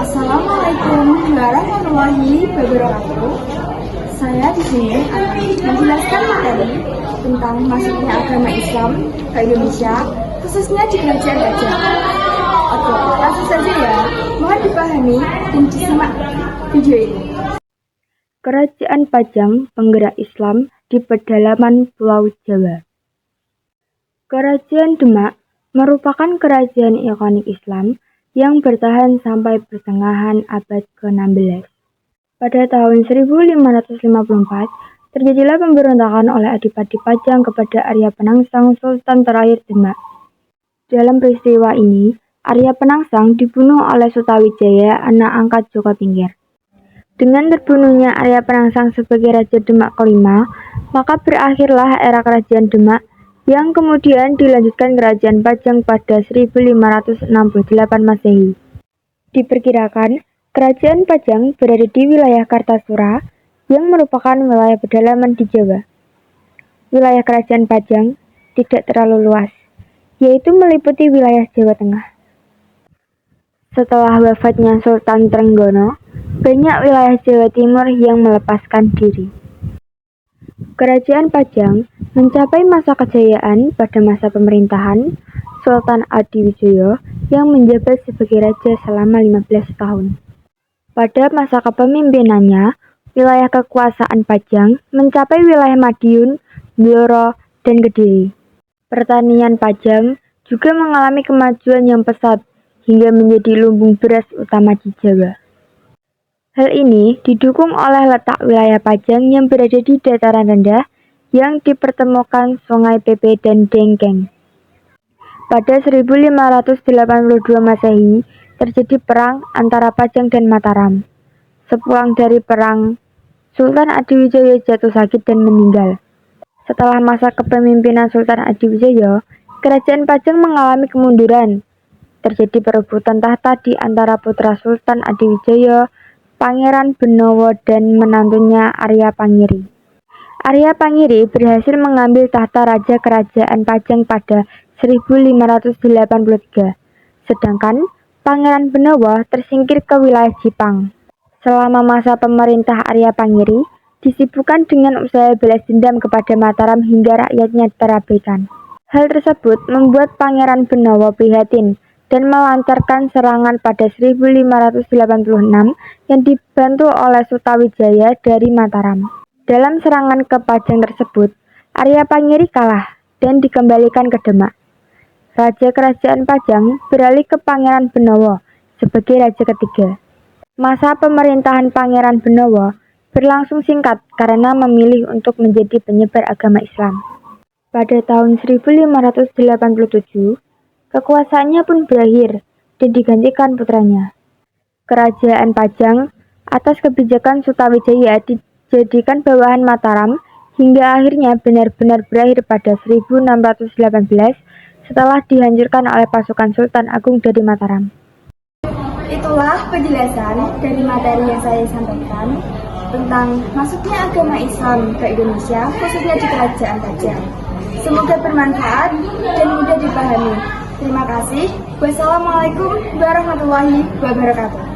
Assalamualaikum warahmatullahi wabarakatuh. Saya di sini akan menjelaskan materi tentang masuknya agama Islam ke Indonesia, khususnya di Kerajaan Pajang. Oke, langsung saja ya. Mohon dipahami dan disimak video ini. Kerajaan Pajang penggerak Islam di pedalaman Pulau Jawa. Kerajaan Demak merupakan kerajaan ikonik Islam yang bertahan sampai pertengahan abad ke-16. Pada tahun 1554, terjadilah pemberontakan oleh Adipati Pajang kepada Arya Penangsang, Sultan terakhir Demak. Dalam peristiwa ini, Arya Penangsang dibunuh oleh Sutawijaya, anak angkat Joko Tingkir. Dengan terbunuhnya Arya Penangsang sebagai Raja Demak kelima, maka berakhirlah era Kerajaan Demak yang kemudian dilanjutkan Kerajaan Pajang pada 1568 Masehi. Diperkirakan, Kerajaan Pajang berada di wilayah Kartasura yang merupakan wilayah pedalaman di Jawa. Wilayah Kerajaan Pajang tidak terlalu luas, yaitu meliputi wilayah Jawa Tengah. Setelah wafatnya Sultan Trenggono, banyak wilayah Jawa Timur yang melepaskan diri. Kerajaan Pajang mencapai masa kejayaan pada masa pemerintahan Sultan Adiwijaya yang menjabat sebagai raja selama 15 tahun. Pada masa kepemimpinannya, wilayah kekuasaan Pajang mencapai wilayah Madiun, Blora, dan Kediri. Pertanian Pajang juga mengalami kemajuan yang pesat hingga menjadi lumbung beras utama di Jawa. Hal ini didukung oleh letak wilayah Pajang yang berada di dataran rendah yang dipertemukan Sungai Pepe dan Dengkeng. Pada 1582 Masehi, terjadi perang antara Pajang dan Mataram. Sepulang dari perang, Sultan Adiwijaya jatuh sakit dan meninggal. Setelah masa kepemimpinan Sultan Adiwijaya, Kerajaan Pajang mengalami kemunduran. Terjadi perebutan tahta di antara putra Sultan Adiwijaya, Pangeran Benowo dan menantunya Arya Pangiri. Arya Pangiri berhasil mengambil tahta Raja Kerajaan Pajang pada 1583, sedangkan Pangeran Benowo tersingkir ke wilayah Jipang. Selama masa pemerintah Arya Pangiri, disibukkan dengan usaha balas dendam kepada Mataram hingga rakyatnya terabaikan. Hal tersebut membuat Pangeran Benowo prihatin dan melancarkan serangan pada 1586 yang dibantu oleh Sutawijaya dari Mataram. Dalam serangan ke Pajang tersebut, Arya Pangiri kalah dan dikembalikan ke Demak. Raja Kerajaan Pajang beralih ke Pangeran Benowo sebagai raja ketiga. Masa pemerintahan Pangeran Benowo berlangsung singkat karena memilih untuk menjadi penyebar agama Islam. Pada tahun 1587, kekuasaannya pun berakhir dan digantikan putranya. Kerajaan Pajang atas kebijakan Sutawijaya dijadikan bawahan Mataram hingga akhirnya benar-benar berakhir pada 1618 setelah dihancurkan oleh pasukan Sultan Agung dari Mataram. Itulah penjelasan dari materi yang saya sampaikan tentang masuknya agama Islam ke Indonesia, khususnya di Kerajaan Pajang. Semoga bermanfaat dan mudah dipahami. Terima kasih. Wassalamualaikum warahmatullahi wabarakatuh.